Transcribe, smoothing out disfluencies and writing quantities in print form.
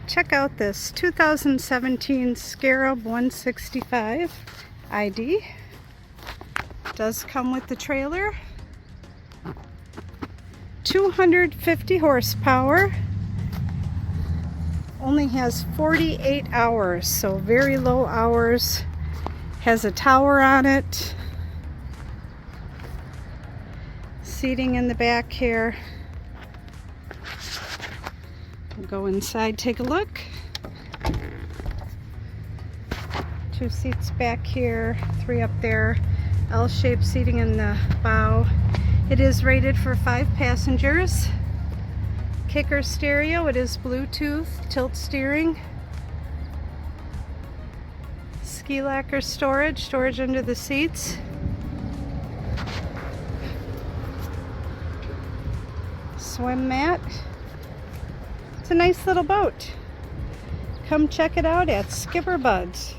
Check out this 2017 Scarab 165 ID. Does come with the trailer. 250 horsepower. Only has 48 hours, so very low hours. Has a tower on it. Seating in the back here. We'll go inside, take a look. 2 seats back here, 3 up there. L-shaped seating in the bow. It is rated for 5 passengers. Kicker stereo, it is Bluetooth, tilt steering. Ski lacquer storage under the seats. Swim mat. It's a nice little boat. Come check it out at SkipperBud's.